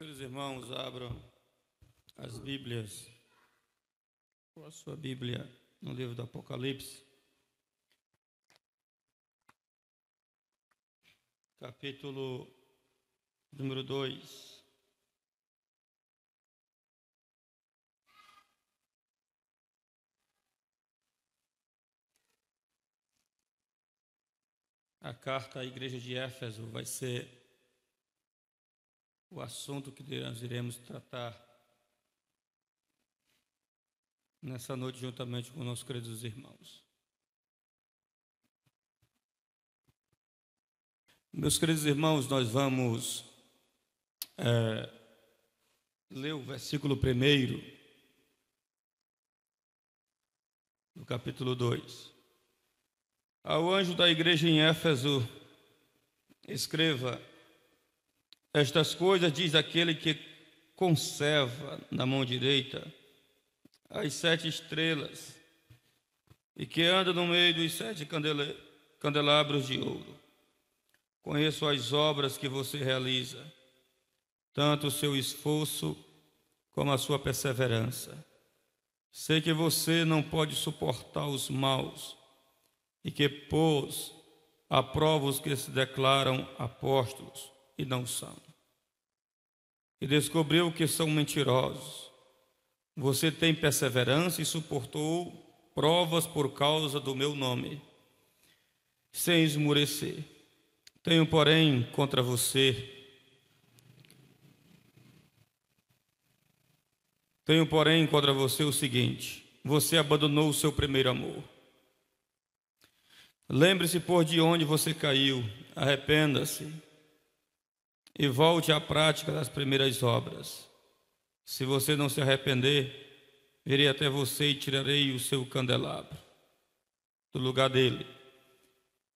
Queridos irmãos, abram as Bíblias, ou a sua Bíblia, no livro do Apocalipse, capítulo número 2. A carta à igreja de Éfeso vai ser o assunto que nós iremos tratar nessa noite juntamente com nossos queridos irmãos. Meus queridos irmãos, nós vamos ler o versículo 1 do capítulo 2. Ao anjo da igreja em Éfeso, escreva: estas coisas diz aquele que conserva na mão direita as 7 estrelas e que anda no meio dos 7 candelabros de ouro. Conheço as obras que você realiza, tanto o seu esforço como a sua perseverança. Sei que você não pode suportar os maus e que pôs à prova os que se declaram apóstolos e não são. E descobriu que são mentirosos. Você tem perseverança e suportou provas por causa do meu nome, sem esmurecer. Tenho, porém, contra você o seguinte: você abandonou o seu primeiro amor. Lembre-se por de onde você caiu, arrependa-se e volte à prática das primeiras obras. Se você não se arrepender, virei até você e tirarei o seu candelabro do lugar dele.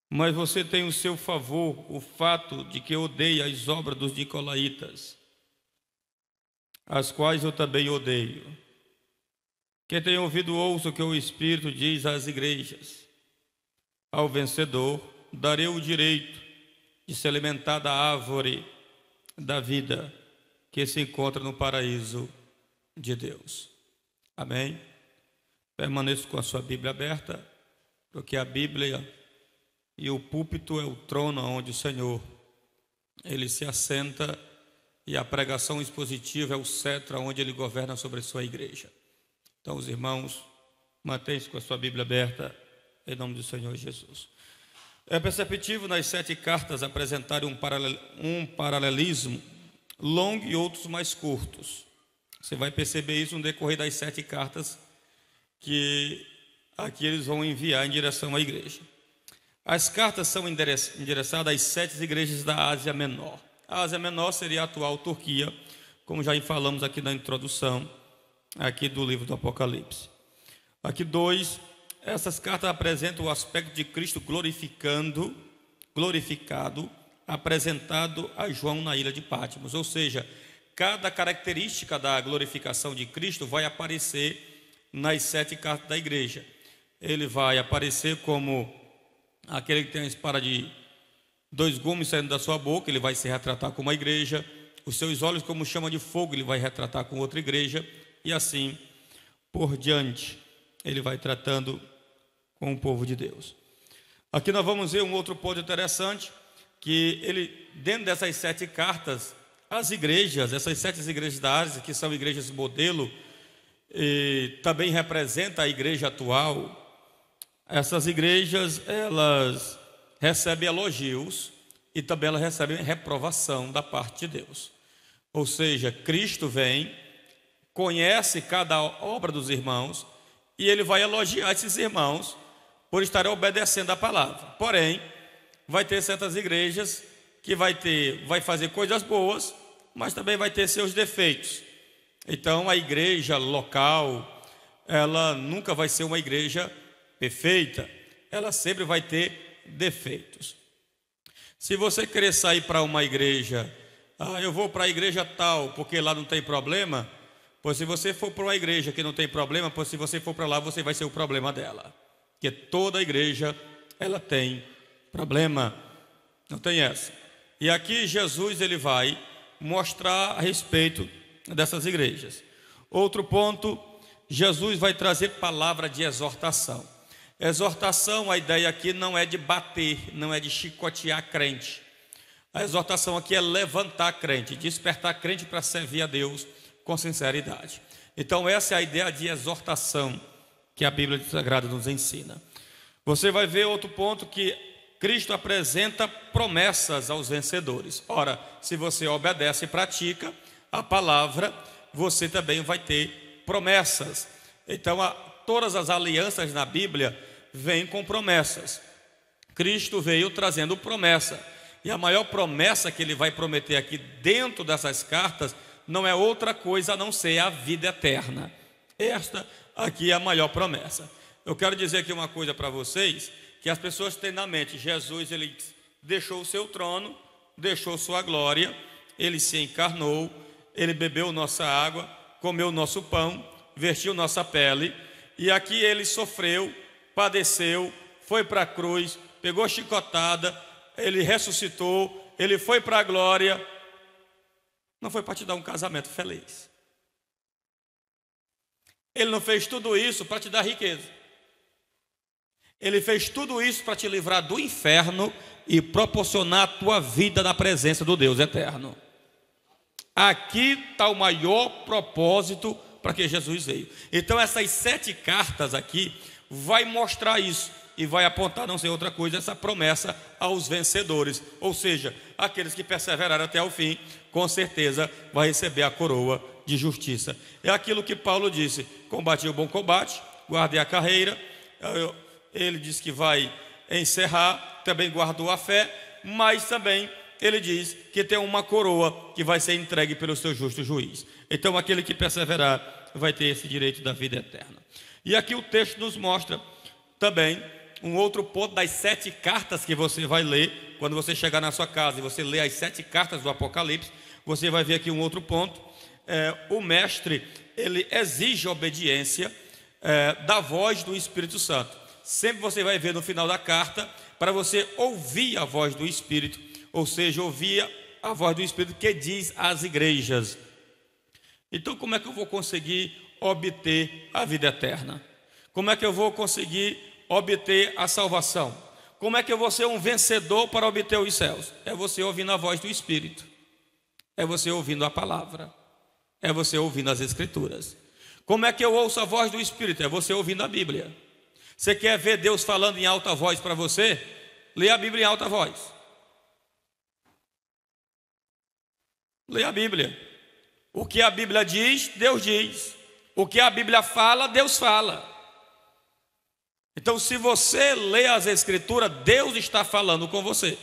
Mas você tem o seu favor o fato de que odeia as obras dos nicolaítas, as quais eu também odeio. Quem tem ouvido, ouça o que o Espírito diz às igrejas. Ao vencedor darei o direito de se alimentar da árvore da vida que se encontra no paraíso de Deus. Amém? Permaneça com a sua Bíblia aberta, porque a Bíblia e o púlpito é o trono onde o Senhor ele se assenta, e a pregação expositiva é o cetro onde ele governa sobre a sua igreja. Então, os irmãos, mantenham-se com a sua Bíblia aberta em nome do Senhor Jesus. É perceptível nas 7 cartas apresentarem um paralelismo longo e outros mais curtos. Você vai perceber isso no decorrer das 7 cartas que aqui eles vão enviar em direção à igreja. As cartas são endereçadas às 7 igrejas da Ásia Menor. A Ásia Menor seria a atual Turquia, como já falamos aqui na introdução aqui do livro do Apocalipse. Aqui 2, essas cartas apresentam o aspecto de Cristo glorificado, apresentado a João na ilha de Patmos. Ou seja, cada característica da glorificação de Cristo vai aparecer nas 7 cartas da igreja. Ele vai aparecer como aquele que tem a espada de 2 gumes saindo da sua boca, ele vai se retratar com uma igreja. Os seus olhos como chama de fogo, ele vai retratar com outra igreja. E assim por diante, ele vai tratando com o povo de Deus. Aqui nós vamos ver um outro ponto interessante, que ele, dentro dessas 7 cartas, as igrejas, essas 7 igrejas da Ásia, que são igrejas modelo, e também representa a igreja atual. Essas igrejas, elas recebem elogios e também elas recebem reprovação da parte de Deus. Ou seja, Cristo vem, conhece cada obra dos irmãos e ele vai elogiar esses irmãos por estarem obedecendo a palavra. Porém, vai ter certas igrejas que vai fazer coisas boas, mas também vai ter seus defeitos. Então, a igreja local, ela nunca vai ser uma igreja perfeita, ela sempre vai ter defeitos. Se você querer sair para uma igreja, eu vou para a igreja tal, porque lá não tem problema, pois se você for para uma igreja que não tem problema, pois se você for para lá, você vai ser o problema dela. Porque toda igreja, ela tem problema, não tem essa. E aqui Jesus, ele vai mostrar a respeito dessas igrejas. Outro ponto, Jesus vai trazer palavra de exortação. Exortação, a ideia aqui não é de bater, não é de chicotear crente. A exortação aqui é levantar crente, despertar crente para servir a Deus com sinceridade. Então essa é a ideia de exortação que a Bíblia Sagrada nos ensina. Você vai ver outro ponto, que Cristo apresenta promessas aos vencedores. Ora, se você obedece e pratica a palavra, você também vai ter promessas. Então todas as alianças na Bíblia vêm com promessas. Cristo veio trazendo promessa. E a maior promessa que ele vai prometer aqui dentro dessas cartas não é outra coisa a não ser a vida eterna. Esta aqui é a maior promessa. Eu quero dizer aqui uma coisa para vocês, que as pessoas têm na mente: Jesus, ele deixou o seu trono, deixou sua glória, ele se encarnou, ele bebeu nossa água, comeu nosso pão, vestiu nossa pele, e aqui ele sofreu, padeceu, foi para a cruz, pegou chicotada, ele ressuscitou, ele foi para a glória. Não foi para te dar um casamento feliz. Ele não fez tudo isso para te dar riqueza. Ele fez tudo isso para te livrar do inferno e proporcionar a tua vida na presença do Deus eterno. Aqui está o maior propósito para que Jesus veio. Então essas 7 cartas aqui vai mostrar isso. E vai apontar, não sei outra coisa, essa promessa aos vencedores. Ou seja, aqueles que perseverarem até o fim, com certeza vai receber a coroa de justiça. É aquilo que Paulo disse: combati o bom combate, guardei a carreira. Ele diz que vai encerrar, também guardou a fé, mas também ele diz que tem uma coroa que vai ser entregue pelo seu justo juiz. Então aquele que perseverar vai ter esse direito da vida eterna. E aqui o texto nos mostra também um outro ponto das 7 cartas que você vai ler. Quando você chegar na sua casa e você ler as 7 cartas do Apocalipse, você vai ver aqui um outro ponto. O mestre, ele exige obediência da voz do Espírito Santo. Sempre você vai ver no final da carta, para você ouvir a voz do Espírito, ou seja, ouvir a voz do Espírito que diz às igrejas. Então como é que eu vou conseguir obter a vida eterna? Como é que eu vou conseguir obter a salvação? Como é que eu vou ser um vencedor para obter os céus? É você ouvindo a voz do Espírito, é você ouvindo a palavra, é você ouvindo as Escrituras. Como é que eu ouço a voz do Espírito? É você ouvindo a Bíblia. Você quer ver Deus falando em alta voz para você? Lê a Bíblia em alta voz. Lê a Bíblia. O que a Bíblia diz, Deus diz. O que a Bíblia fala, Deus fala. Então, se você lê as Escrituras, Deus está falando com você.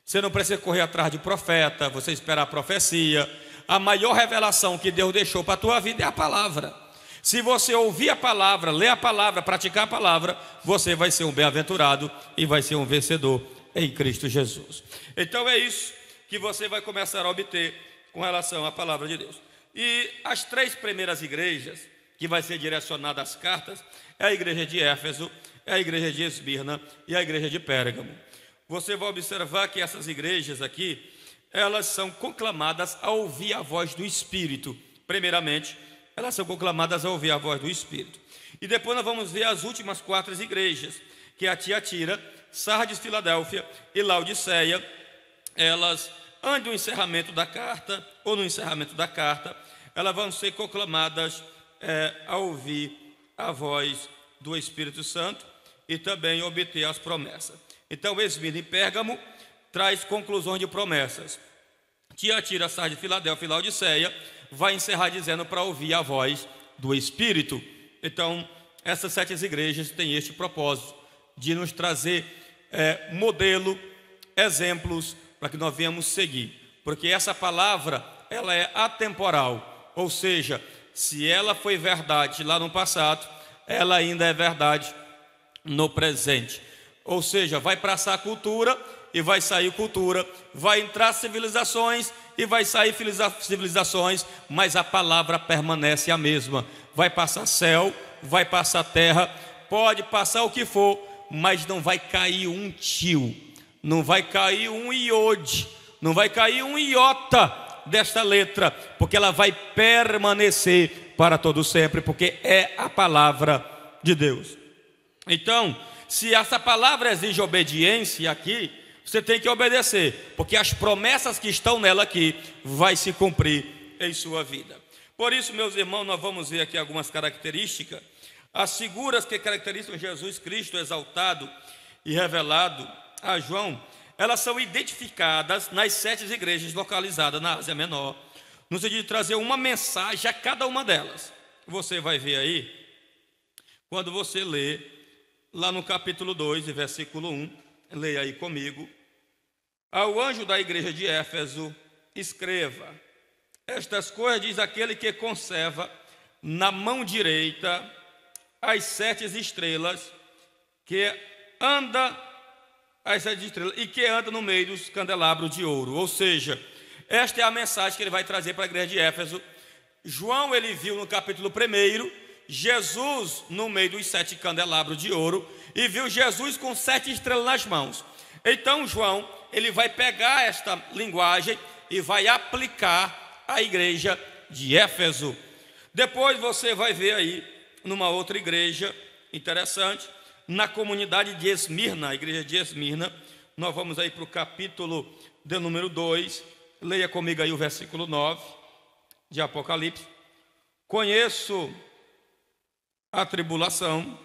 Você não precisa correr atrás de profeta, você esperar a profecia. A maior revelação que Deus deixou para a tua vida é a palavra. Se você ouvir a palavra, ler a palavra, praticar a palavra, você vai ser um bem-aventurado e vai ser um vencedor em Cristo Jesus. Então é isso que você vai começar a obter com relação à palavra de Deus. E as 3 primeiras igrejas que vai ser direcionada às cartas é a igreja de Éfeso, é a igreja de Esmirna e a igreja de Pérgamo. Você vai observar que essas igrejas aqui, elas são conclamadas a ouvir a voz do Espírito. Primeiramente, elas são conclamadas a ouvir a voz do Espírito. E depois nós vamos ver as últimas 4 igrejas, que é a Tiatira, Sardes, Filadélfia e Laodiceia. Elas, antes do encerramento da carta, ou no encerramento da carta, elas vão ser conclamadas a ouvir a voz do Espírito Santo e também obter as promessas. Então, Esmirna e Pérgamo traz conclusões de promessas. Tiatira, Sardes, Filadélfia e Laodiceia vai encerrar dizendo para ouvir a voz do Espírito. Então, essas 7 igrejas têm este propósito de nos trazer modelo, exemplos para que nós venhamos seguir. Porque essa palavra, ela é atemporal, ou seja, se ela foi verdade lá no passado, ela ainda é verdade no presente. Ou seja, vai passar cultura e vai sair cultura, vai entrar civilizações e vai sair civilizações, mas a palavra permanece a mesma. Vai passar céu, vai passar terra, pode passar o que for, mas não vai cair um tio, não vai cair um iode, não vai cair um iota desta letra, porque ela vai permanecer para todo sempre, porque é a palavra de Deus. Então, se essa palavra exige obediência aqui, você tem que obedecer, porque as promessas que estão nela aqui vai se cumprir em sua vida. Por isso, meus irmãos, nós vamos ver aqui algumas características. As figuras que caracterizam Jesus Cristo exaltado e revelado a João, elas são identificadas nas 7 igrejas localizadas na Ásia Menor, no sentido de trazer uma mensagem a cada uma delas. Você vai ver aí, quando você lê lá no capítulo 2, versículo 1, leia aí comigo. Ao anjo da igreja de Éfeso, escreva: estas coisas diz aquele que conserva na mão direita as 7 estrelas, que anda as 7 estrelas e que anda no meio dos candelabros de ouro. Ou seja, esta é a mensagem que ele vai trazer para a igreja de Éfeso. João, ele viu no capítulo 1 Jesus no meio dos 7 candelabros de ouro e viu Jesus com 7 estrelas nas mãos. Então João, ele vai pegar esta linguagem e vai aplicar à igreja de Éfeso. Depois você vai ver aí numa outra igreja interessante, na comunidade de Esmirna, a igreja de Esmirna. Nós vamos aí para o capítulo de número 2, leia comigo aí o versículo 9 de Apocalipse. Conheço a tribulação,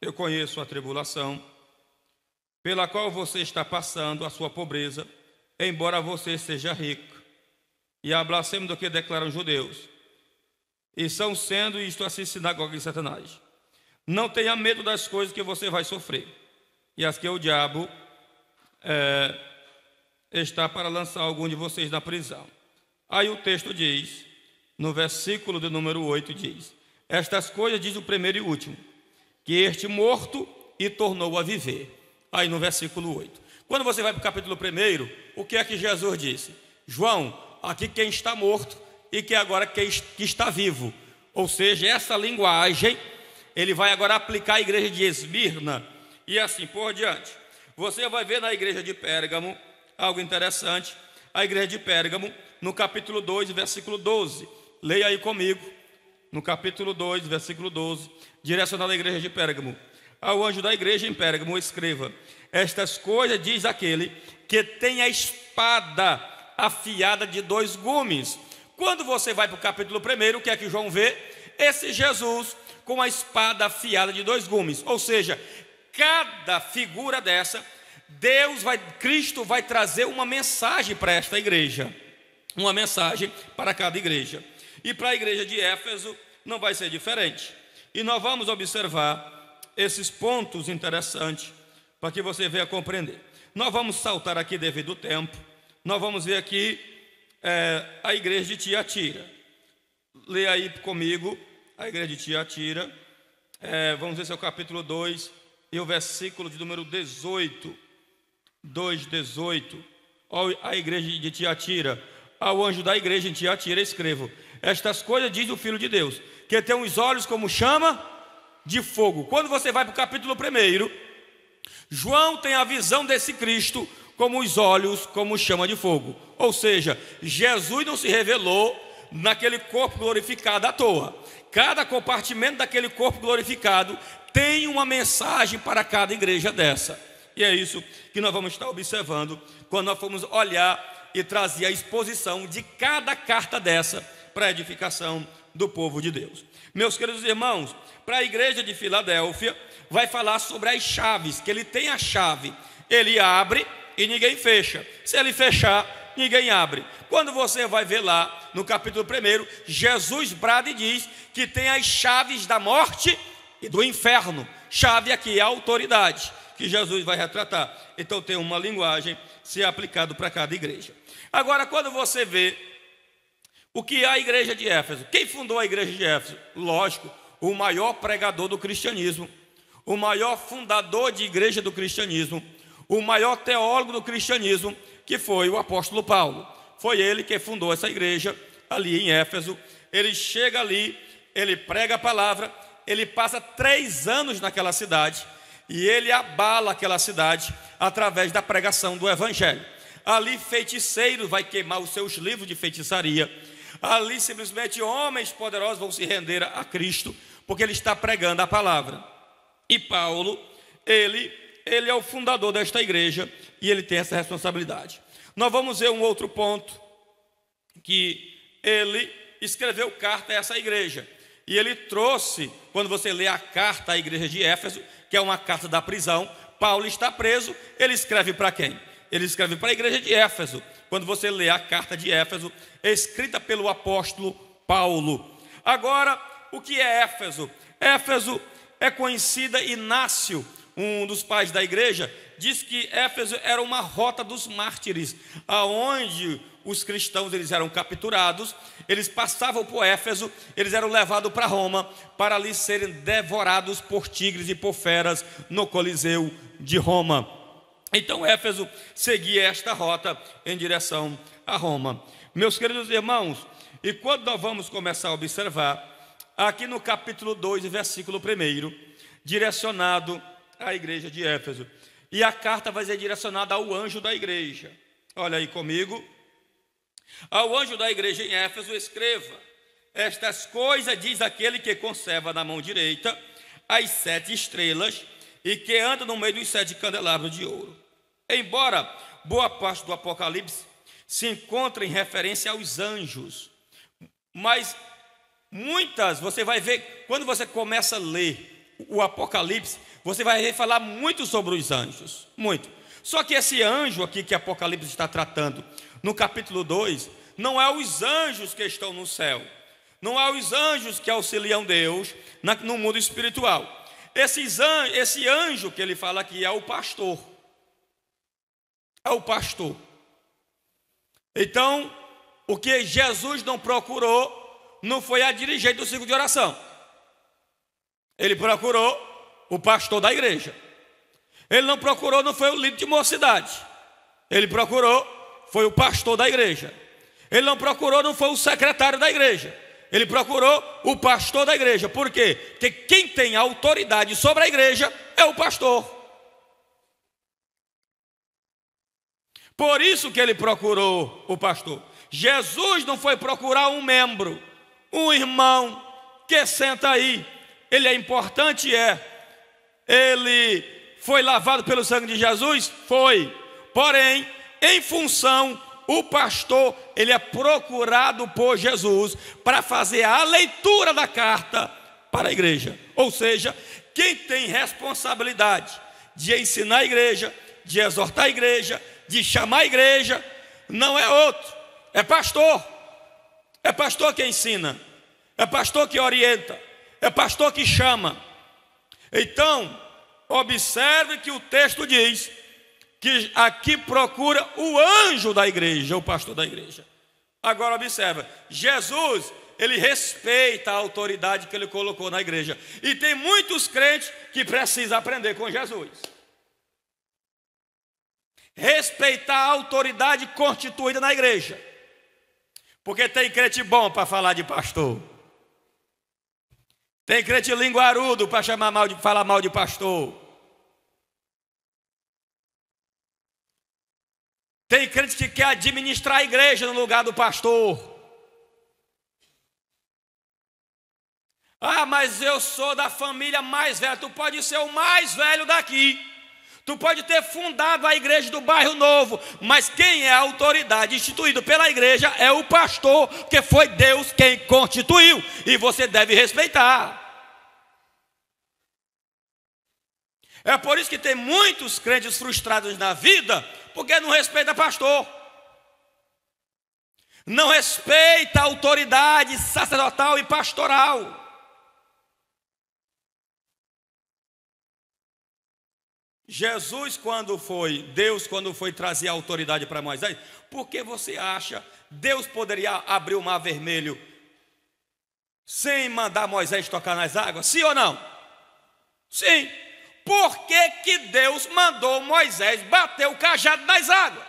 eu conheço a tribulação, pela qual você está passando, a sua pobreza, embora você seja rico, e a blasfêmia do que declaram os judeus, e são sendo isto assim sinagoga de Satanás. Não tenha medo das coisas que você vai sofrer, e as que o diabo está para lançar algum de vocês na prisão. Aí o texto diz, no versículo de número 8 diz: estas coisas diz o primeiro e último, que este morto e tornou a viver. Aí no versículo 8. Quando você vai para o capítulo 1, o que é que Jesus disse? João, aqui quem está morto e que agora quem está vivo. Ou seja, essa linguagem ele vai agora aplicar à igreja de Esmirna e assim por diante. Você vai ver na igreja de Pérgamo algo interessante. A igreja de Pérgamo, no capítulo 2, versículo 12. Leia aí comigo. No capítulo 2, versículo 12, direcionado à igreja de Pérgamo. Ao anjo da igreja em Pérgamo, escreva: estas coisas diz aquele que tem a espada afiada de 2 gumes. Quando você vai para o capítulo 1, o que é que João vê? Esse Jesus com a espada afiada de 2 gumes. Ou seja, cada figura dessa, Cristo vai trazer uma mensagem para esta igreja. Uma mensagem para cada igreja. E para a igreja de Éfeso não vai ser diferente. E nós vamos observar esses pontos interessantes para que você venha compreender. Nós vamos saltar aqui devido ao tempo. Nós vamos ver aqui a igreja de Tiatira. Leia aí comigo a igreja de Tiatira. Vamos ver se é o capítulo 2 e o versículo de número 18. 2:18. A igreja de Tiatira. Ao anjo da igreja em Tiatira escrevo: estas coisas diz o Filho de Deus, que tem os olhos como chama de fogo. Quando você vai para o capítulo 1, João tem a visão desse Cristo como os olhos como chama de fogo. Ou seja, Jesus não se revelou naquele corpo glorificado à toa. Cada compartimento daquele corpo glorificado tem uma mensagem para cada igreja dessa. E é isso que nós vamos estar observando quando nós formos olhar e trazer a exposição de cada carta dessa para a edificação do povo de Deus. Meus queridos irmãos, para a igreja de Filadélfia, vai falar sobre as chaves, que ele tem a chave, ele abre e ninguém fecha, se ele fechar, ninguém abre. Quando você vai ver lá no capítulo 1, Jesus brada e diz que tem as chaves da morte e do inferno. Chave aqui é a autoridade que Jesus vai retratar. Então tem uma linguagem ser aplicado para cada igreja. Agora, quando você vê o que é a igreja de Éfeso, quem fundou a igreja de Éfeso? Lógico, o maior pregador do cristianismo, o maior fundador de igreja do cristianismo, o maior teólogo do cristianismo, que foi o apóstolo Paulo. Foi ele que fundou essa igreja ali em Éfeso. Ele chega ali, ele prega a palavra, ele passa 3 anos naquela cidade e ele abala aquela cidade através da pregação do evangelho. Ali feiticeiro vai queimar os seus livros de feitiçaria. Ali simplesmente homens poderosos vão se render a Cristo, porque ele está pregando a palavra. E Paulo, ele é o fundador desta igreja e ele tem essa responsabilidade. Nós vamos ver um outro ponto, que ele escreveu carta a essa igreja. E ele trouxe, quando você lê a carta à igreja de Éfeso, que é uma carta da prisão, Paulo está preso, ele escreve para quem? Ele escreve para a igreja de Éfeso. Quando você lê a carta de Éfeso, escrita pelo apóstolo Paulo. Agora, o que é Éfeso? Éfeso é conhecida, Inácio, um dos pais da igreja, diz que Éfeso era uma rota dos mártires, aonde os cristãos eles eram capturados, eles passavam por Éfeso, eles eram levados para Roma, para ali serem devorados por tigres e por feras no Coliseu de Roma. Então Éfeso seguia esta rota em direção a Roma. Meus queridos irmãos, e quando nós vamos começar a observar, aqui no capítulo 2, versículo 1, direcionado à igreja de Éfeso, e a carta vai ser direcionada ao anjo da igreja. Olha aí comigo. Ao anjo da igreja em Éfeso escreva: estas coisas diz aquele que conserva na mão direita as 7 estrelas e que anda no meio dos 7 candelabros de ouro. Embora boa parte do Apocalipse se encontre em referência aos anjos, mas muitas, você vai ver, quando você começa a ler o Apocalipse, você vai ver falar muito sobre os anjos, muito. Só que esse anjo aqui que Apocalipse está tratando, no capítulo 2, não é os anjos que estão no céu, não é os anjos que auxiliam Deus no mundo espiritual. Esse anjo que ele fala aqui é o pastor. É o pastor. Então, o que Jesus não procurou não foi a dirigente do círculo de oração. Ele procurou o pastor da igreja. Ele não procurou, não foi o líder de mocidade. Ele procurou, foi o pastor da igreja. Ele não procurou, não foi o secretário da igreja. Ele procurou o pastor da igreja. Por quê? Porque quem tem autoridade sobre a igreja é o pastor. Por isso que ele procurou o pastor. Jesus não foi procurar um membro, um irmão que senta aí. Ele é importante, ele foi lavado pelo sangue de Jesus? Foi. Porém, em função, o pastor, ele é procurado por Jesus para fazer a leitura da carta para a igreja. Ou seja, quem tem responsabilidade de ensinar a igreja, de exortar a igreja, de chamar a igreja, não é outro, é pastor. É pastor que ensina, é pastor que orienta, é pastor que chama. Então, observe que o texto diz que aqui procura o anjo da igreja, o pastor da igreja. Agora observa, Jesus, ele respeita a autoridade que ele colocou na igreja. E tem muitos crentes que precisam aprender com Jesus. Respeitar a autoridade constituída na igreja. Porque tem crente bom para falar de pastor. Tem crente linguarudo para falar mal de pastor. Tem crente que quer administrar a igreja no lugar do pastor. Ah, mas eu sou da família mais velha. Tu pode ser o mais velho daqui. Tu pode ter fundado a igreja do bairro Novo. Mas quem é a autoridade instituída pela igreja é o pastor, porque foi Deus quem constituiu. E você deve respeitar. É por isso que tem muitos crentes frustrados na vida, porque não respeita pastor, não respeita a autoridade sacerdotal e pastoral. Deus quando foi trazer a autoridade para Moisés, por que você acha Deus poderia abrir o mar vermelho sem mandar Moisés tocar nas águas? Sim ou não? Sim. Por que Deus mandou Moisés bater o cajado nas águas?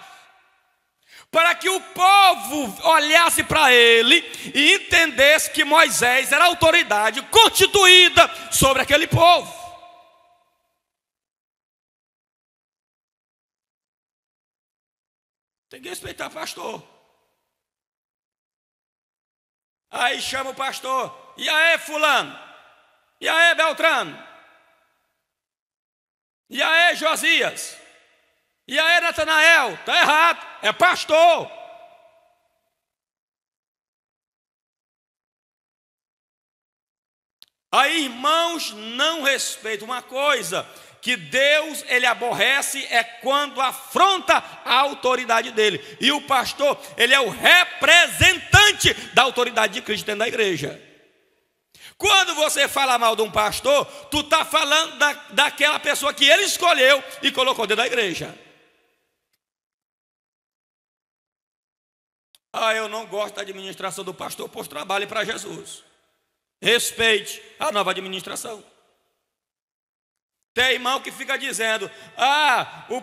Para que o povo olhasse para ele e entendesse que Moisés era a autoridade constituída sobre aquele povo. Tem que respeitar o pastor. Aí chama o pastor. E aí, fulano? E aí, Beltrano? E aí, Josias? E aí, Natanael? Está errado, é pastor. Aí, irmãos, não respeitam. Uma coisa que Deus, ele aborrece é quando afronta a autoridade dele. E o pastor, ele é o representante da autoridade de Cristo dentro da igreja. Quando você fala mal de um pastor, tu está falando daquela pessoa que ele escolheu e colocou dentro da igreja. Eu não gosto da administração do pastor, pois trabalhe para Jesus. Respeite a nova administração. Tem irmão que fica dizendo: o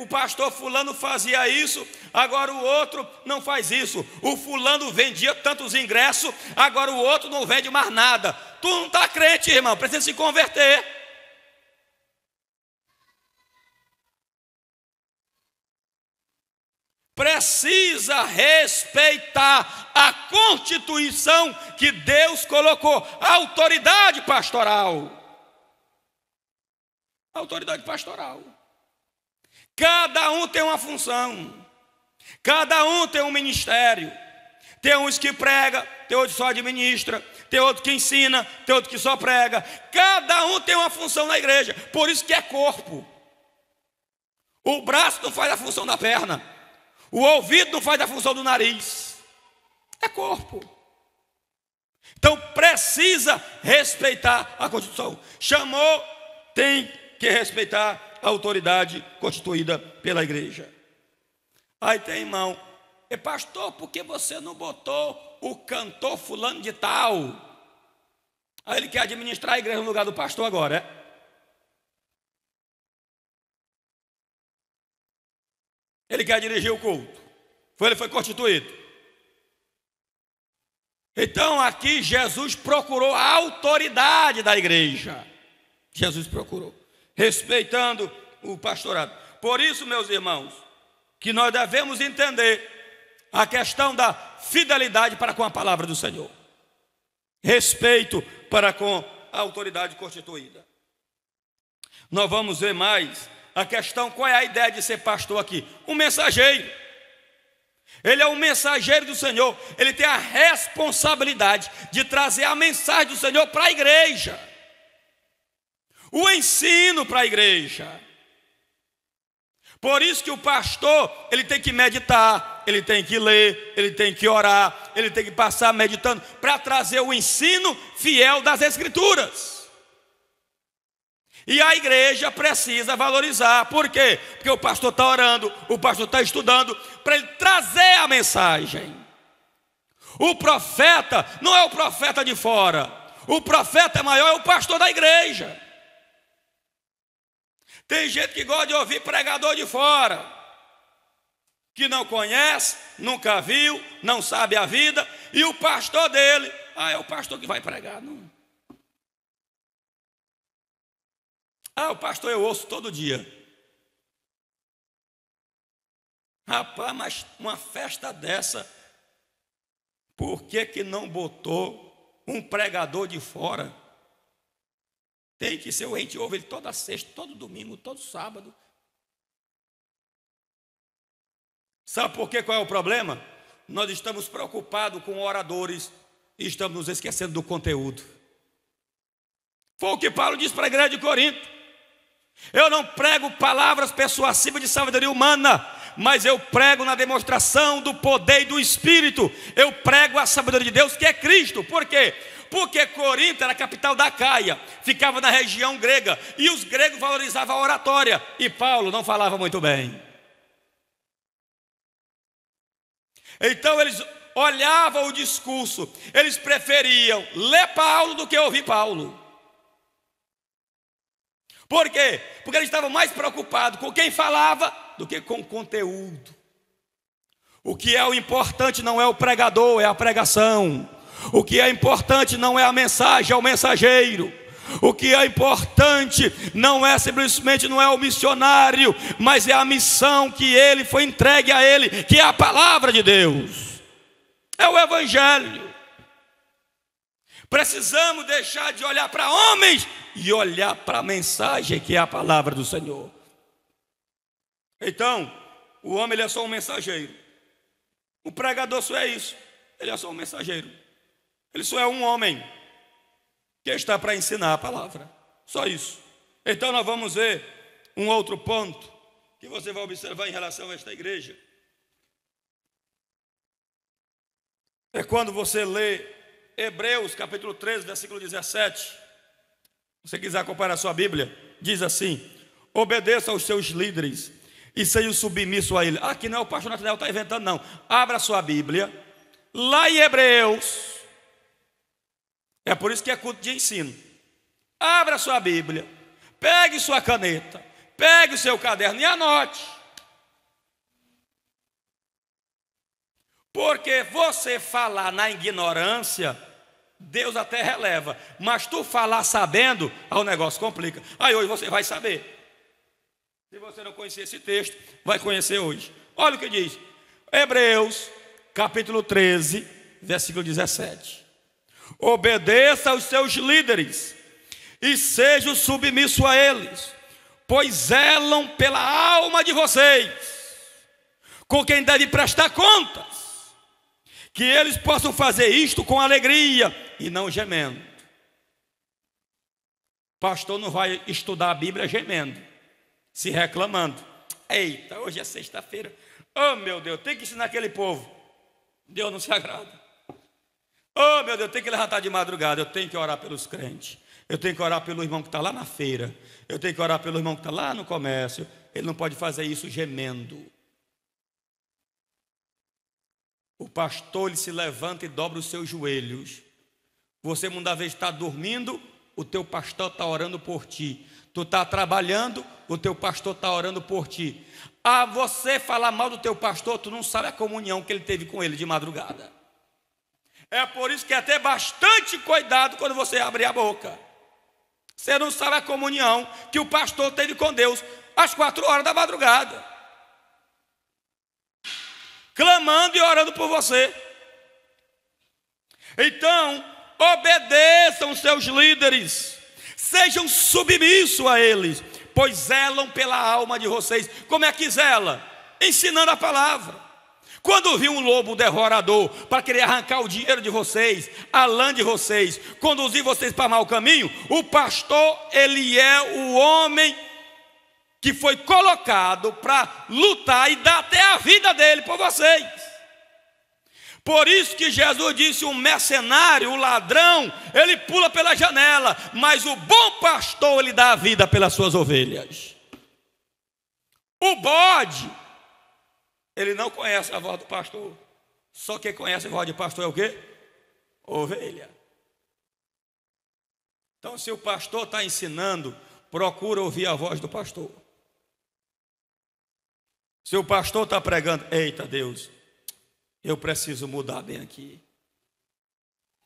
pastor fulano fazia isso, agora o outro não faz isso. O fulano vendia tantos ingressos, agora o outro não vende mais nada. Tu não está crente, irmão, precisa se converter. Precisa respeitar a constituição que Deus colocou, a autoridade pastoral. Autoridade pastoral. Cada um tem uma função, cada um tem um ministério. Tem uns que prega, tem outro que só administra, tem outro que ensina, tem outro que só prega. Cada um tem uma função na igreja, por isso que é corpo. O braço não faz a função da perna, o ouvido não faz a função do nariz, é corpo. Então precisa respeitar a Constituição. Chamou, tem que respeitar a autoridade constituída pela igreja. Aí tem irmão: pastor, por que você não botou o cantor fulano de tal? Aí ele quer administrar a igreja no lugar do pastor agora, é? Ele quer dirigir o culto. Ele foi constituído. Então aqui Jesus procurou a autoridade da igreja. Jesus procurou, respeitando o pastorado. Por isso, meus irmãos, que nós devemos entender a questão da fidelidade para com a palavra do Senhor. Respeito para com a autoridade constituída. Nós vamos ver mais a questão, qual é a ideia de ser pastor aqui? Um mensageiro. Ele é um mensageiro do Senhor. Ele tem a responsabilidade de trazer a mensagem do Senhor para a igreja, o ensino para a igreja. Por isso que o pastor, ele tem que meditar, ele tem que ler, ele tem que orar, ele tem que passar meditando para trazer o ensino fiel das Escrituras. E a igreja precisa valorizar. Por quê? Porque o pastor está orando, o pastor está estudando, para ele trazer a mensagem. O profeta não é o profeta de fora, o profeta maior é o pastor da igreja. Tem gente que gosta de ouvir pregador de fora, que não conhece, nunca viu, não sabe a vida, e o pastor dele, é o pastor que vai pregar. Não. O pastor eu ouço todo dia. Rapaz, mas uma festa dessa, por que não botou um pregador de fora? Tem que ser, a gente ouve ele toda sexta, todo domingo, todo sábado. Sabe por quê? Qual é o problema? Nós estamos preocupados com oradores e estamos nos esquecendo do conteúdo. Foi o que Paulo disse para a igreja de Corinto: eu não prego palavras persuasivas de sabedoria humana, mas eu prego na demonstração do poder e do Espírito. Eu prego a sabedoria de Deus, que é Cristo. Por quê? Porque Corinto era a capital da Caia, ficava na região grega, e os gregos valorizavam a oratória, e Paulo não falava muito bem. Então eles olhavam o discurso, eles preferiam ler Paulo do que ouvir Paulo. Por quê? Porque eles estavam mais preocupados com quem falava do que com o conteúdo. O que é o importante não é o pregador, é a pregação. O que é importante não é a mensagem, é o mensageiro. O que é importante não é simplesmente não é o missionário, mas é a missão que ele foi entregue a ele, que é a palavra de Deus, é o evangelho. Precisamos deixar de olhar para homens e olhar para a mensagem que é a palavra do Senhor. Então, o homem ele é só um mensageiro. O pregador só é isso, ele é só um mensageiro. Ele só é um homem que está para ensinar a palavra, só isso. Então nós vamos ver um outro ponto que você vai observar em relação a esta igreja. É quando você lê Hebreus capítulo 13, versículo 17. Se você quiser acompanhar a sua Bíblia, diz assim: obedeça aos seus líderes e seja submisso a ele. Aqui não é o pastor Nathanael está inventando, não. Abra a sua Bíblia, lá em Hebreus. É por isso que é culto de ensino. Abra a sua Bíblia, pegue sua caneta, pegue o seu caderno e anote. Porque você falar na ignorância, Deus até releva, mas tu falar sabendo, o negócio complica. Aí hoje você vai saber. Se você não conhecer esse texto, vai conhecer hoje. Olha o que diz Hebreus capítulo 13, versículo 17. Obedeça aos seus líderes e seja submisso a eles, pois zelam pela alma de vocês, com quem deve prestar contas, que eles possam fazer isto com alegria e não gemendo. Pastor não vai estudar a Bíblia gemendo, se reclamando. Eita, hoje é sexta-feira. Oh meu Deus, tem que ensinar aquele povo. Deus não se agrada. Oh meu Deus, eu tenho que levantar de madrugada. Eu tenho que orar pelos crentes. Eu tenho que orar pelo irmão que está lá na feira. Eu tenho que orar pelo irmão que está lá no comércio. Ele não pode fazer isso gemendo. O pastor ele se levanta e dobra os seus joelhos. Você muitas vezes está dormindo, o teu pastor está orando por ti. Tu está trabalhando, o teu pastor está orando por ti. A você falar mal do teu pastor, tu não sabe a comunhão que ele teve com ele de madrugada. É por isso que é ter bastante cuidado quando você abrir a boca. Você não sabe a comunhão que o pastor teve com Deus às 4 horas da madrugada, clamando e orando por você. Então, obedeçam seus líderes, sejam submissos a eles, pois zelam pela alma de vocês. Como é que zela? Ensinando a palavra. Quando vir um lobo devorador para querer arrancar o dinheiro de vocês, a lã de vocês, conduzir vocês para mau caminho, o pastor, ele é o homem que foi colocado para lutar e dar até a vida dele por vocês. Por isso que Jesus disse: o mercenário, o ladrão, ele pula pela janela, mas o bom pastor, ele dá a vida pelas suas ovelhas. O bode, ele não conhece a voz do pastor. Só quem conhece a voz de pastor é o quê? Ovelha. Então, se o pastor está ensinando, procura ouvir a voz do pastor. Se o pastor está pregando, eita Deus, eu preciso mudar bem aqui.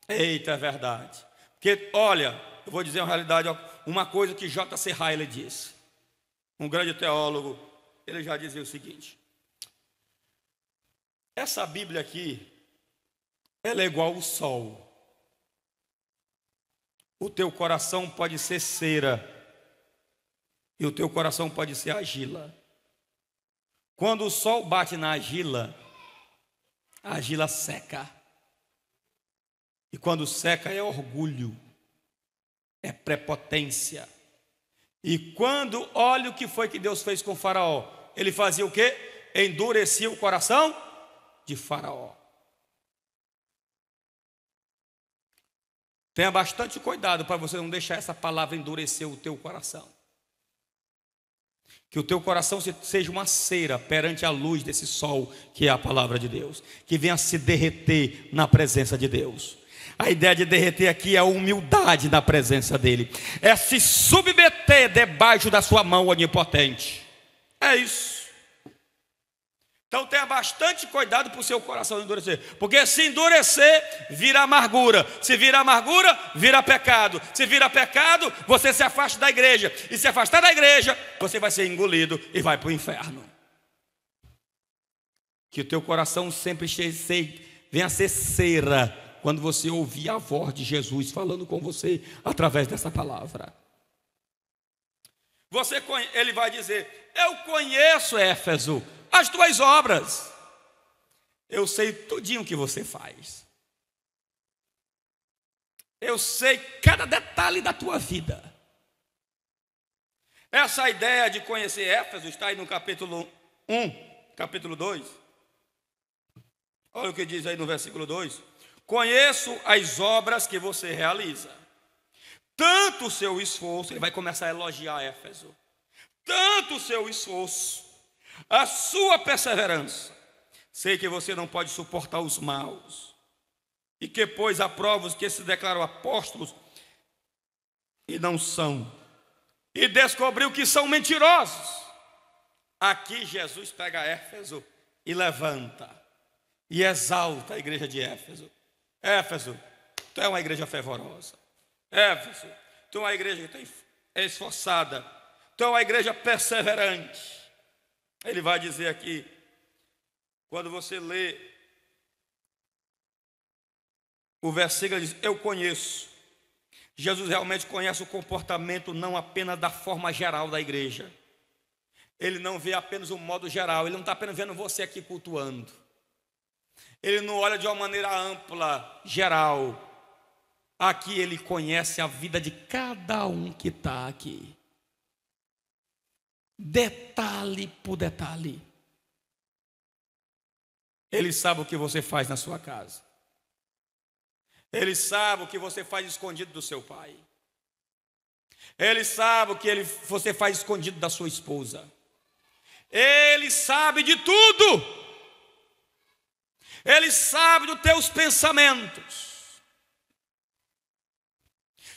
Eita, é verdade. Porque, olha, eu vou dizer uma realidade, uma coisa que J.C. Ryle disse. Um grande teólogo, ele já dizia o seguinte: essa Bíblia aqui, ela é igual ao sol. O teu coração pode ser cera e o teu coração pode ser argila. Quando o sol bate na argila, a argila seca. E quando seca é orgulho, é prepotência. E quando, olha o que foi que Deus fez com Faraó. Ele fazia o quê? Endurecia o coração de Faraó. Tenha bastante cuidado para você não deixar essa palavra endurecer o teu coração. Que o teu coração seja uma cera perante a luz desse sol que é a palavra de Deus, que venha se derreter na presença de Deus. A ideia de derreter aqui é a humildade na presença dele, é se submeter debaixo da sua mão onipotente. É isso. Então tenha bastante cuidado para o seu coração endurecer, porque se endurecer, vira amargura. Se vira amargura, vira pecado. Se vira pecado, você se afasta da igreja. E se afastar da igreja, você vai ser engolido e vai para o inferno. Que o teu coração sempre venha a ser cera quando você ouvir a voz de Jesus falando com você através dessa palavra. Ele vai dizer: eu conheço, Éfeso, as tuas obras. Eu sei tudinho que você faz. Eu sei cada detalhe da tua vida. Essa ideia de conhecer Éfeso está aí no capítulo 1, capítulo 2. Olha o que diz aí no versículo 2. Conheço as obras que você realiza. Tanto o seu esforço, ele vai começar a elogiar Éfeso. Tanto o seu esforço, a sua perseverança. Sei que você não pode suportar os maus. E que pôs a prova os que se declaram apóstolos e não são. E descobriu que são mentirosos. Aqui Jesus pega Éfeso e levanta. E exalta a igreja de Éfeso. Éfeso, tu é uma igreja fervorosa. Éfeso, tu é uma igreja que é esforçada. Tu é uma igreja perseverante. Ele vai dizer aqui, quando você lê o versículo, ele diz: eu conheço. Jesus realmente conhece o comportamento não apenas da forma geral da igreja. Ele não vê apenas o modo geral. Ele não está apenas vendo você aqui cultuando. Ele não olha de uma maneira ampla, geral. Aqui ele conhece a vida de cada um que está aqui. Detalhe por detalhe. Ele sabe o que você faz na sua casa. Ele sabe o que você faz escondido do seu pai. Ele sabe o que você faz escondido da sua esposa. Ele sabe de tudo. Ele sabe dos teus pensamentos.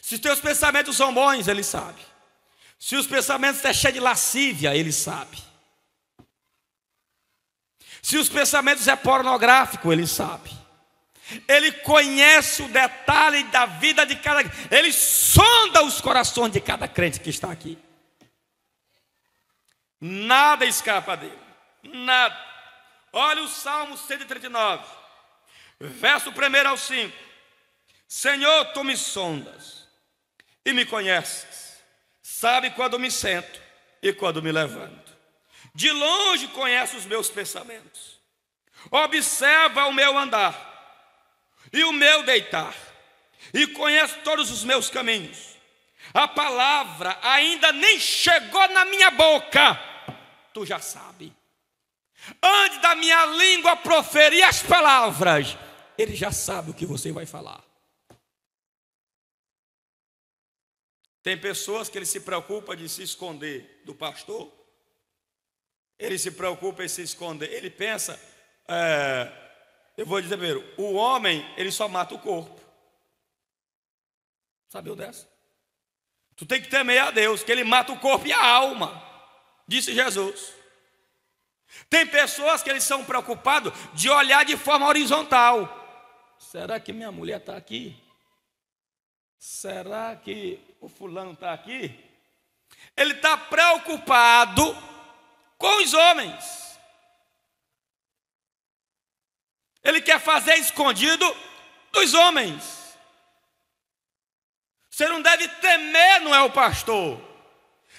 Se os teus pensamentos são bons, ele sabe. Se os pensamentos estão cheios de lascívia, ele sabe. Se os pensamentos é pornográfico, ele sabe. Ele conhece o detalhe da vida de cada. Ele sonda os corações de cada crente que está aqui. Nada escapa dele. Nada. Olha o Salmo 139, verso 1 ao 5. Senhor, tu me sondas e me conheces. Sabe quando me sento e quando me levanto. De longe conhece os meus pensamentos. Observa o meu andar e o meu deitar. E conhece todos os meus caminhos. A palavra ainda nem chegou na minha boca. Tu já sabe. Antes da minha língua proferir as palavras, ele já sabe o que você vai falar. Tem pessoas que ele se preocupa de se esconder do pastor. Ele se preocupa em se esconder. Ele pensa, eu vou dizer primeiro, o homem, ele só mata o corpo. Sabia dessa? Tu tem que temer a Deus, que ele mata o corpo e a alma, disse Jesus. Tem pessoas que eles são preocupados de olhar de forma horizontal. Será que minha mulher está aqui? Será que o fulano está aqui? Ele está preocupado com os homens. Ele quer fazer escondido dos homens. Você não deve temer, não é o pastor.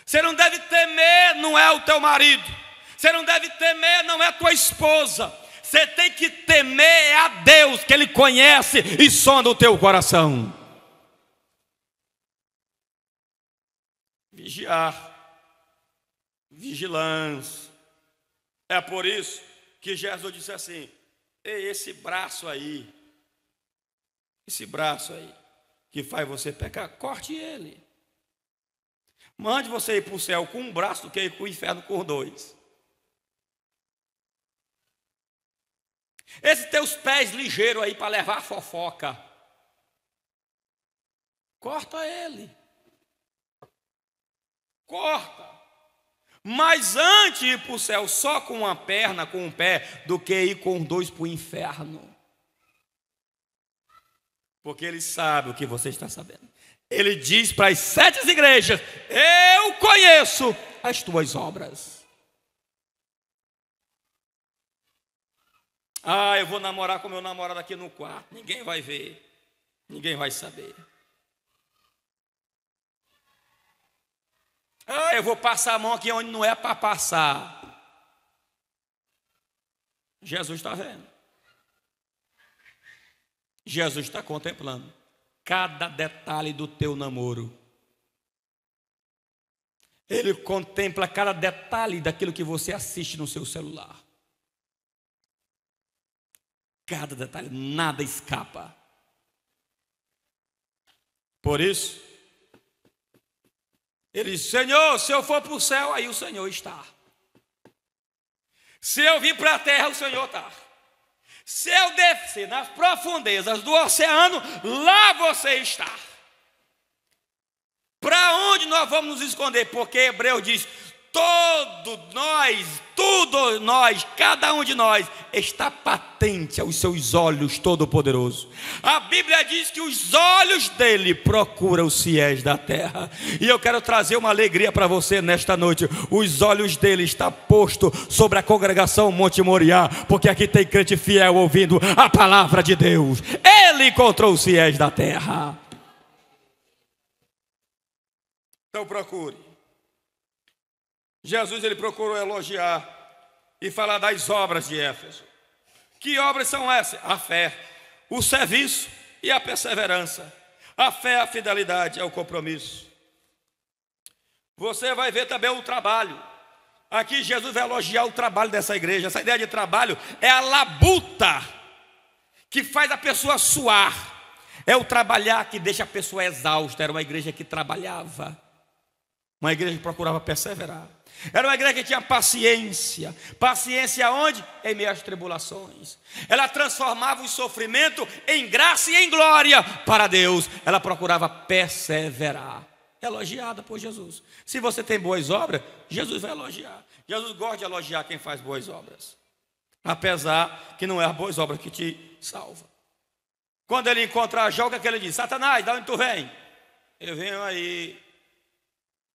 Você não deve temer, não é o teu marido. Você não deve temer, não é a tua esposa. Você tem que temer a Deus, que Ele conhece e sonda o teu coração. Vigiar, vigilância. É por isso que Jesus disse assim: ei, esse braço aí, que faz você pecar, corte ele. Mande você ir para o céu com um braço do que ir para o inferno com dois. Esses teus pés ligeiros aí para levar fofoca, corta ele. Corta. Mas antes ir para o céu só com uma perna, com um pé, do que ir com dois para o inferno. Porque ele sabe o que você está sabendo. Ele diz para as 7 igrejas: eu conheço as tuas obras. Eu vou namorar com meu namorado aqui no quarto. Ninguém vai ver. Ninguém vai saber. Eu vou passar a mão aqui onde não é para passar. Jesus está vendo. Jesus está contemplando cada detalhe do teu namoro. Ele contempla cada detalhe daquilo que você assiste no seu celular. Cada detalhe, nada escapa. Por isso, ele diz: Senhor, se eu for para o céu, aí o Senhor está. Se eu vir para a terra, o Senhor está. Se eu descer nas profundezas do oceano, lá você está. Para onde nós vamos nos esconder? Porque Hebreu diz: tudo nós, cada um de nós está patente aos seus olhos todo-poderoso. A Bíblia diz que os olhos dele procuram os fiéis da terra. E eu quero trazer uma alegria para você nesta noite. Os olhos dele estão postos sobre a congregação Monte Moriá, porque aqui tem crente fiel ouvindo a palavra de Deus. Ele encontrou os fiéis da terra. Então procure. Jesus, ele procurou elogiar e falar das obras de Éfeso. Que obras são essas? A fé, o serviço e a perseverança. A fé, a fidelidade, é o compromisso. Você vai ver também o trabalho. Aqui Jesus vai elogiar o trabalho dessa igreja. Essa ideia de trabalho é a labuta que faz a pessoa suar. É o trabalhar que deixa a pessoa exausta. Era uma igreja que trabalhava. Uma igreja que procurava perseverar. Era uma igreja que tinha paciência. Paciência onde? Em meio às tribulações. Ela transformava o sofrimento em graça e em glória para Deus. Ela procurava perseverar. Elogiada por Jesus. Se você tem boas obras, Jesus vai elogiar. Jesus gosta de elogiar quem faz boas obras. Apesar que não é as boas obras que te salvam. Quando ele encontra Jó, o que ele diz? Satanás, da onde tu vem? Eu venho aí.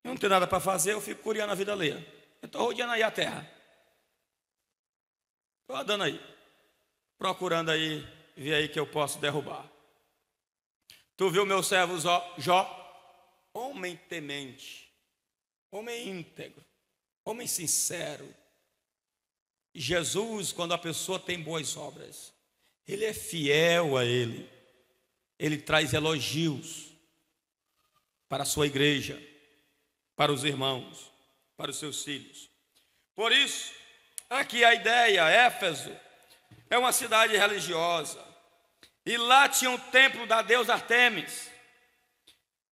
Eu não tenho nada para fazer, eu fico curiando a vida alheia. Eu estou rodeando aí a terra. Estou andando aí. Procurando aí, ver aí que eu posso derrubar. Tu viu meu servo Jó? Homem temente. Homem íntegro. Homem sincero. Jesus, quando a pessoa tem boas obras, ele é fiel a ele. Ele traz elogios para a sua igreja, para os irmãos, para os seus filhos. Por isso, aqui a ideia, Éfeso, é uma cidade religiosa. E lá tinha um templo da deusa Artemis.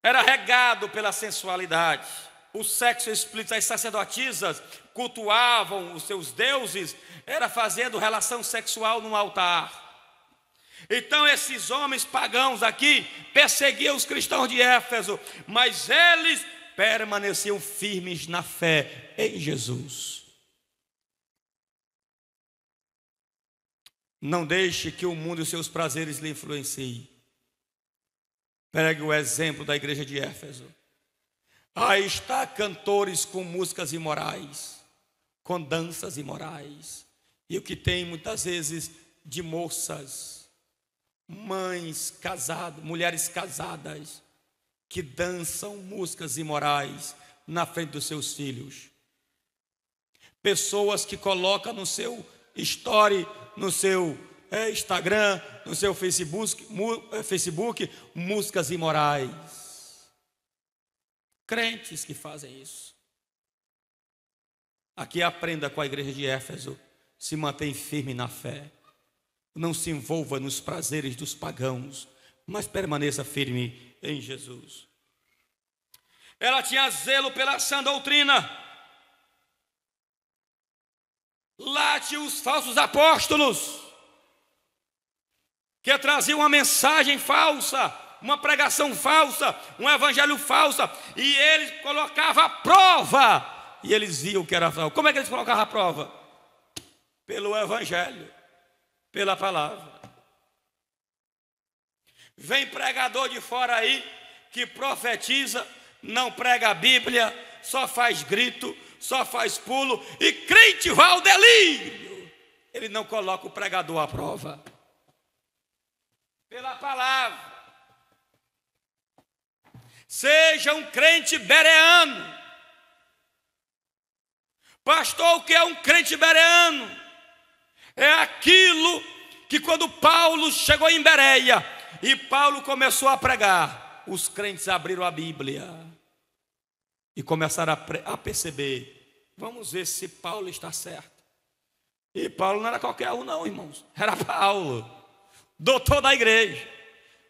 Era regado pela sensualidade. O sexo explícito, as sacerdotisas cultuavam os seus deuses, era fazendo relação sexual no altar. Então esses homens pagãos aqui perseguiam os cristãos de Éfeso, mas eles permaneciam firmes na fé em Jesus. Não deixe que o mundo e os seus prazeres lhe influenciem. Pegue o exemplo da igreja de Éfeso. Aí está cantores com músicas imorais, com danças imorais. E o que tem muitas vezes de moças, mães casadas, mulheres casadas, que dançam músicas imorais na frente dos seus filhos. Pessoas que colocam no seu story, no seu Instagram, no seu Facebook, músicas imorais. Crentes que fazem isso. Aqui aprenda com a igreja de Éfeso, se mantém firme na fé. Não se envolva nos prazeres dos pagãos, mas permaneça firme em Jesus. Ela tinha zelo pela sã doutrina. Lá tinha os falsos apóstolos, que traziam uma mensagem falsa, uma pregação falsa, um evangelho falso, e eles colocavam à prova e eles viam que era falso. Como é que eles colocavam a prova? Pelo evangelho, pela palavra. Vem pregador de fora aí que profetiza, não prega a Bíblia, só faz grito, só faz pulo, e crente vai ao delírio. Ele não coloca o pregador à prova. Pela palavra. Seja um crente bereano. Pastor, o que é um crente bereano? É aquilo que quando Paulo chegou em Bereia e Paulo começou a pregar, os crentes abriram a Bíblia e começaram a perceber, vamos ver se Paulo está certo. E Paulo não era qualquer um não, irmãos, era Paulo, doutor da igreja,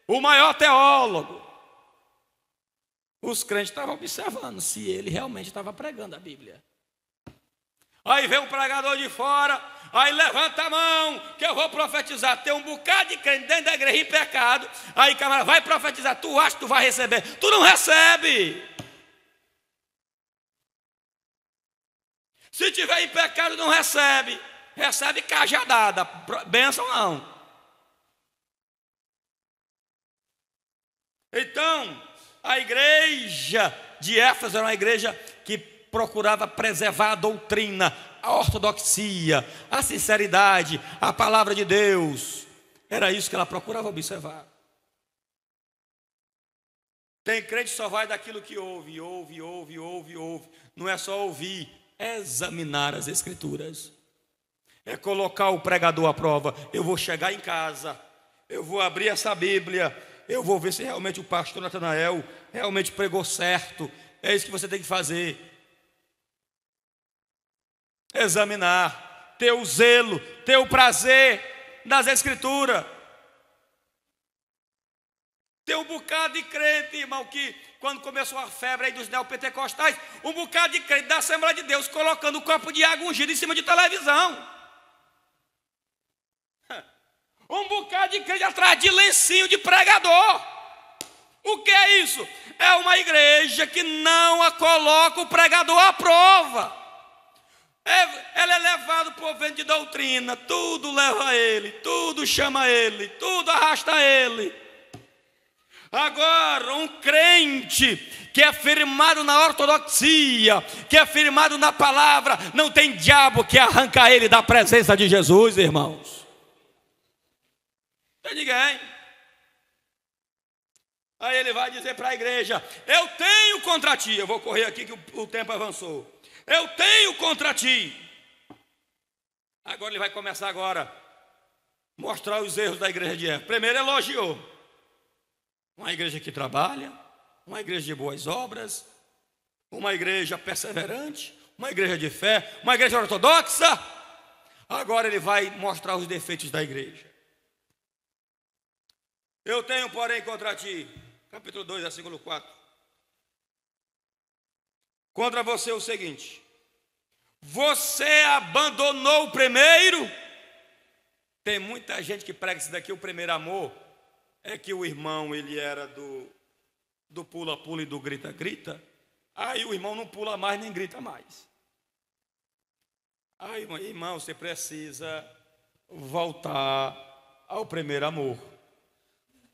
o maior teólogo. Os crentes estavam observando se ele realmente estava pregando a Bíblia. Aí vem um pregador de fora, aí levanta a mão, que eu vou profetizar. Tem um bocado de crente dentro da igreja em pecado. Aí camarada, vai profetizar, tu acha que tu vai receber? Tu não recebe. Se tiver em pecado, não recebe. Recebe cajadada, bênção não. Então, a igreja de Éfeso era uma igreja que procurava preservar a doutrina, a ortodoxia, a sinceridade, a palavra de Deus. Era isso que ela procurava observar. Tem crente que só vai daquilo que ouve. Não é só ouvir, é examinar as escrituras. É colocar o pregador à prova. Eu vou chegar em casa, eu vou abrir essa Bíblia, eu vou ver se realmente o pastor Natanael realmente pregou certo. É isso que você tem que fazer. Examinar, ter o zelo, ter o prazer das escrituras. Tem um bocado de crente, irmão, que quando começou a febre aí dos neopentecostais, um bocado de crente da Assembleia de Deus colocando um copo de água ungido em cima de televisão. Um bocado de crente atrás de lencinho de pregador. O que é isso? É uma igreja que não coloca o pregador à prova. Ela é levada por vento de doutrina, tudo leva a ele, tudo chama a ele, tudo arrasta a ele. Agora, um crente que é firmado na ortodoxia, que é firmado na palavra, não tem diabo que arranca ele da presença de Jesus, irmãos. Não tem ninguém. Aí ele vai dizer para a igreja: eu tenho contra ti. Eu vou correr aqui que o tempo avançou. Eu tenho contra ti. Agora ele vai começar agora mostrar os erros da igreja de Éfeso. Primeiro elogiou. Uma igreja que trabalha, uma igreja de boas obras, uma igreja perseverante, uma igreja de fé, uma igreja ortodoxa. Agora ele vai mostrar os defeitos da igreja. Eu tenho, porém, contra ti, capítulo 2, versículo 4. Contra você o seguinte: você abandonou o primeiro. Tem muita gente que prega isso daqui, o primeiro amor. É que o irmão, ele era do pula-pula e do grita-grita. Aí o irmão não pula mais nem grita mais. Aí, irmão, você precisa voltar ao primeiro amor.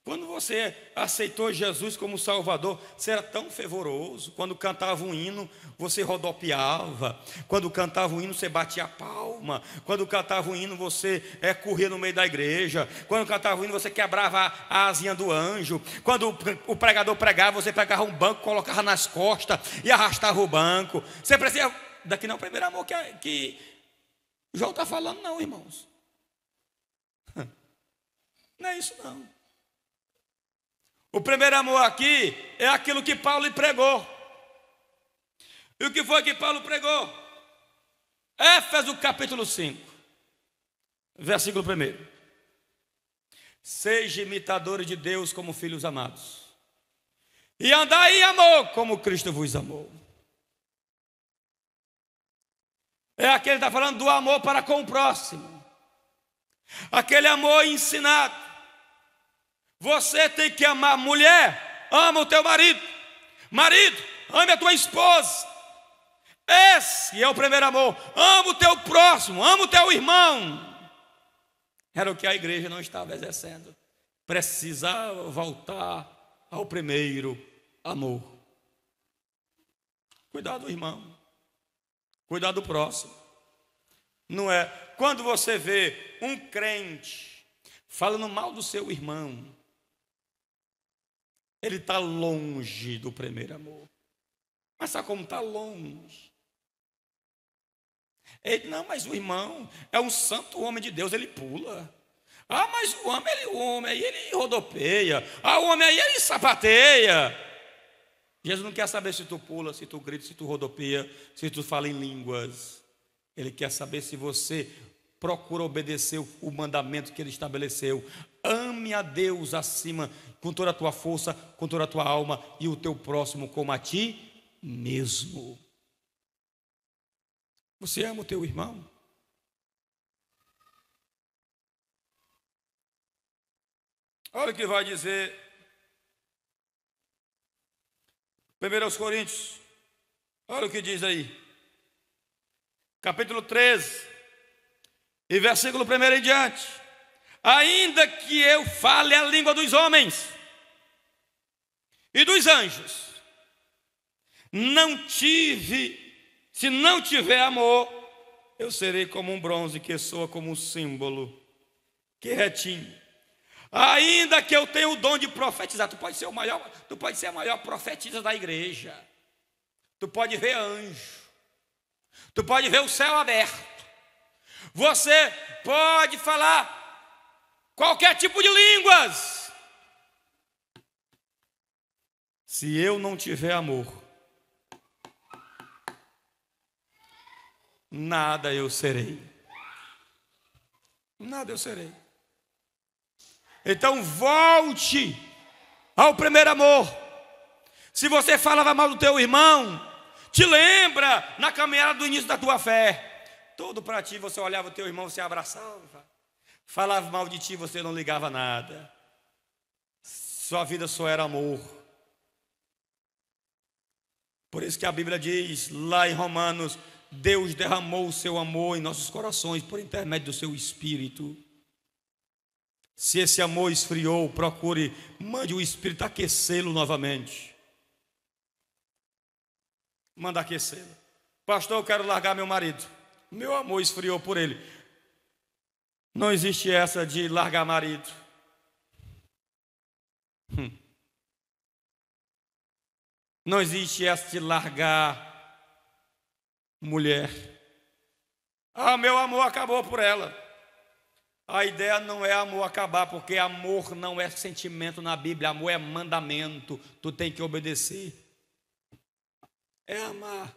Quando você aceitou Jesus como Salvador, você era tão fervoroso. Quando cantava um hino, você rodopiava. Quando cantava um hino, você batia a palma. Quando cantava um hino, você corria no meio da igreja. Quando cantava um hino, você quebrava a asinha do anjo. Quando o pregador pregava, você pegava um banco, colocava nas costas e arrastava o banco. Você precisa... Daqui não é o primeiro amor que João está falando, não, irmãos. Não é isso, não. O primeiro amor aqui é aquilo que Paulo pregou. E o que foi que Paulo pregou? Éfeso capítulo 5, versículo 1. Seja imitadores de Deus como filhos amados, e andai em amor como Cristo vos amou. Aquele está falando do amor para com o próximo. Aquele amor ensinado. Você tem que amar. Mulher, ama o teu marido. Marido, ame a tua esposa. Esse é o primeiro amor. Ama o teu próximo, ama o teu irmão. Era o que a igreja não estava exercendo. Precisava voltar ao primeiro amor. Cuidar do irmão, cuidar do próximo. Não é? Quando você vê um crente falando mal do seu irmão, ele está longe do primeiro amor. Mas sabe como está longe? Ele, não, mas o irmão é um santo homem de Deus, ele pula. Ah, mas o homem aí ele rodopeia. Ah, o homem aí ele sapateia. Jesus não quer saber se tu pula, se tu grita, se tu rodopeia, se tu fala em línguas. Ele quer saber se você procura obedecer o mandamento que ele estabeleceu. Ame a Deus acima, com toda a tua força, com toda a tua alma, e o teu próximo como a ti mesmo. Você ama o teu irmão? Olha o que vai dizer 1 Coríntios. Olha o que diz aí. Capítulo 13 e versículo 1 em diante. Ainda que eu fale a língua dos homens e dos anjos, se não tiver amor, eu serei como um bronze que soa como um símbolo que retine. Ainda que eu tenha o dom de profetizar, tu pode ser a maior profetisa da igreja. Tu pode ver anjo. Tu pode ver o céu aberto. Você pode falar qualquer tipo de línguas. Se eu não tiver amor, nada eu serei. Nada eu serei. Então volte ao primeiro amor. Se você falava mal do teu irmão, te lembra na caminhada do início da tua fé. Tudo para ti, você olhava o teu irmão, você abraçava. Falava mal de ti, você não ligava nada. Sua vida só era amor. Por isso que a Bíblia diz lá em Romanos: Deus derramou o seu amor em nossos corações por intermédio do seu Espírito. Se esse amor esfriou, procure, mande o Espírito aquecê-lo novamente. Manda aquecê-lo. Pastor, eu quero largar meu marido. Meu amor esfriou por ele. Não existe essa de largar marido. Não existe essa de largar mulher. Ah, meu amor acabou por ela. A ideia não é amor acabar, porque amor não é sentimento na Bíblia, amor é mandamento, tu tem que obedecer. É amar.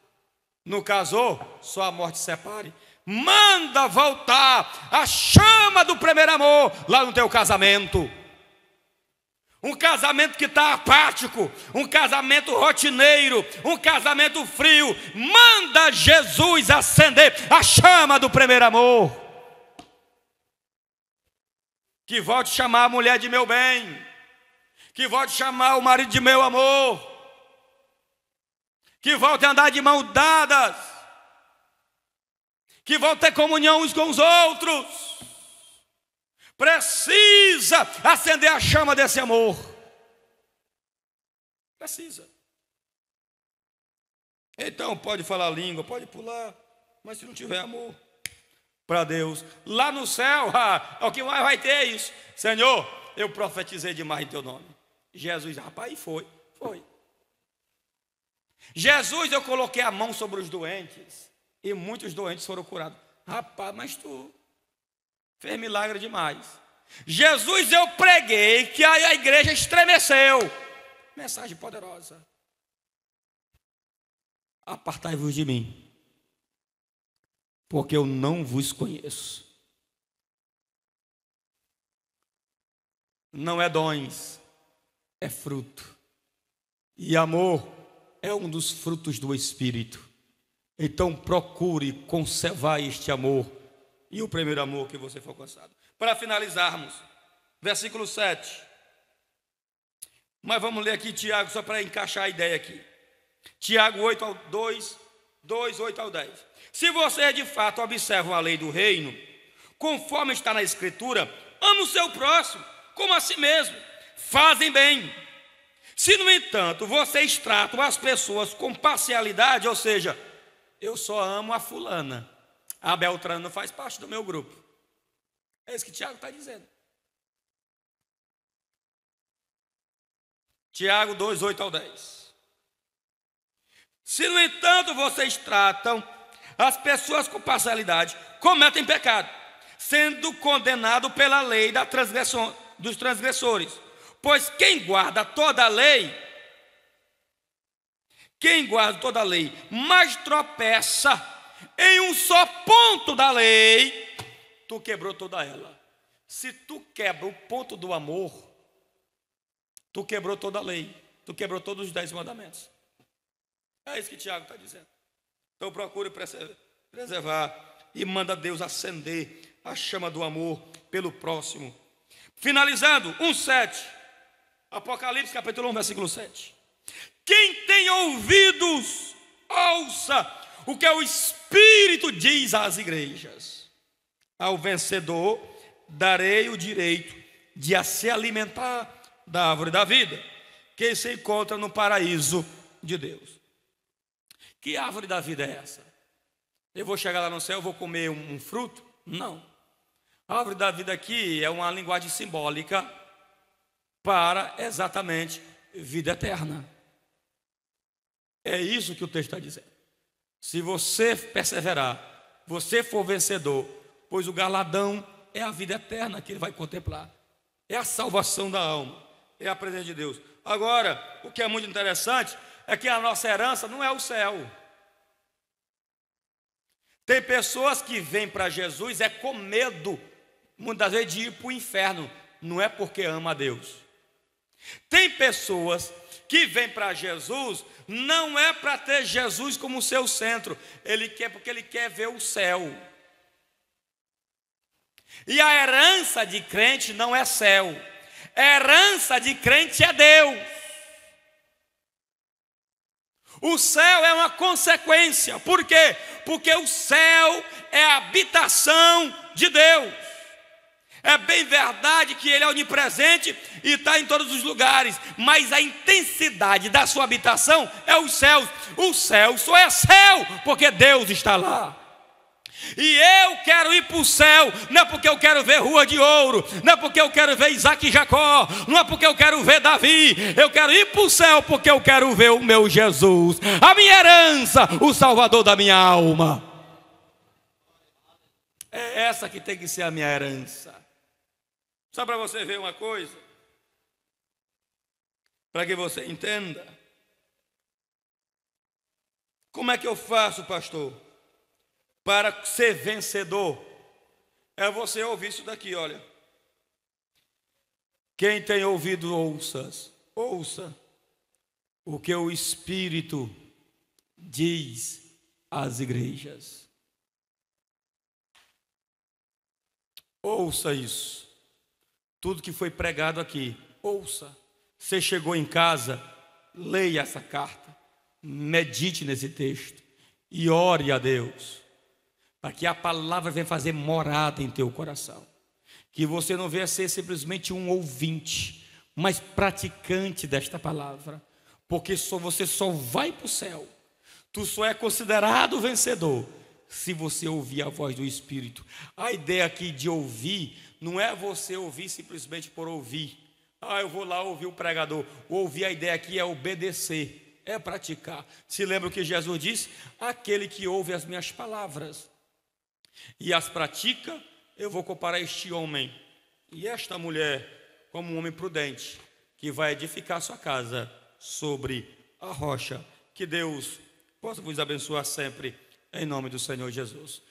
Não casou? Só a morte separe. Manda voltar a chama do primeiro amor lá no teu casamento. Um casamento que está apático, um casamento rotineiro, um casamento frio. Manda Jesus acender a chama do primeiro amor. Que volte a chamar a mulher de meu bem, que volte a chamar o marido de meu amor, que volte a andar de mãos dadas, que volte a ter comunhão uns com os outros. Precisa acender a chama desse amor. Precisa. Então pode falar língua, pode pular, mas se não tiver amor para Deus, lá no céu, o que mais vai ter é isso. Senhor, eu profetizei demais em teu nome. Jesus, rapaz, foi. Jesus, eu coloquei a mão sobre os doentes e muitos doentes foram curados. Rapaz, mas tu fez milagre demais. Jesus, eu preguei que a igreja estremeceu. Mensagem poderosa. Apartai-vos de mim, porque eu não vos conheço. Não é dons, é fruto. E amor é um dos frutos do Espírito. Então procure conservar este amor e o primeiro amor que você foi alcançado. Para finalizarmos, versículo 7. Mas vamos ler aqui Tiago, só para encaixar a ideia aqui. Tiago 8, 2 2, 8 ao 10. Se vocês de fato observam a lei do reino, conforme está na Escritura, ama o seu próximo como a si mesmo, fazem bem. Se, no entanto, vocês tratam as pessoas com parcialidade, ou seja, eu só amo a fulana, a Beltrana não faz parte do meu grupo. É isso que Tiago está dizendo. Tiago 2, 8 ao 10. Se, no entanto, vocês tratam as pessoas com parcialidade, cometem pecado, sendo condenado pela lei da transgressão, dos transgressores. Pois quem guarda toda a lei, mas tropeça em um só ponto da lei, tu quebrou toda ela. Se tu quebra o ponto do amor, tu quebrou toda a lei, tu quebrou todos os 10 mandamentos. É isso que Tiago está dizendo. Então procure preservar e manda Deus acender a chama do amor pelo próximo. Finalizando, 1:7. Apocalipse capítulo 1, versículo 7. Quem tem ouvidos, ouça o que o Espírito diz às igrejas. Ao vencedor darei o direito de se alimentar da árvore da vida, que se encontra no paraíso de Deus. Que árvore da vida é essa? Eu vou chegar lá no céu, vou comer um fruto? Não. A árvore da vida aqui é uma linguagem simbólica para exatamente vida eterna. É isso que o texto está dizendo. Se você perseverar, você for vencedor, pois o galardão é a vida eterna que ele vai contemplar. É a salvação da alma, é a presença de Deus. Agora, o que é muito interessante é que a nossa herança não é o céu. Tem pessoas que vêm para Jesus com medo, muitas vezes, de ir para o inferno. Não é porque ama a Deus. Tem pessoas que vêm para Jesus, não é para ter Jesus como seu centro. Ele quer porque ele quer ver o céu. E a herança de crente não é céu. A herança de crente é Deus. O céu é uma consequência. Por quê? Porque o céu é a habitação de Deus. É bem verdade que Ele é onipresente e está em todos os lugares, mas a intensidade da sua habitação é os céus. O céu só é céu porque Deus está lá. E eu quero ir para o céu, não é porque eu quero ver rua de ouro, não é porque eu quero ver Isaac e Jacó, não é porque eu quero ver Davi. Eu quero ir para o céu porque eu quero ver o meu Jesus, a minha herança, o Salvador da minha alma. É essa que tem que ser a minha herança. Só para você ver uma coisa, para que você entenda. Como é que eu faço, pastor, para ser vencedor? É você ouvir isso daqui, olha. Quem tem ouvido, ouça o que o Espírito diz às igrejas. Ouça isso. Tudo que foi pregado aqui, ouça. Você chegou em casa, leia essa carta, medite nesse texto e ore a Deus, para que a palavra venha fazer morada em teu coração. Que você não venha ser simplesmente um ouvinte, mas praticante desta palavra, porque você só vai para o céu, tu só é considerado vencedor se você ouvir a voz do Espírito. A ideia aqui de ouvir não é você ouvir simplesmente por ouvir. Eu vou lá ouvir o pregador. Ouvir, a ideia aqui é obedecer, é praticar. Se lembra o que Jesus disse? Aquele que ouve as minhas palavras e as pratica, eu vou comparar este homem e esta mulher como um homem prudente, que vai edificar sua casa sobre a rocha. Que Deus possa vos abençoar sempre, em nome do Senhor Jesus.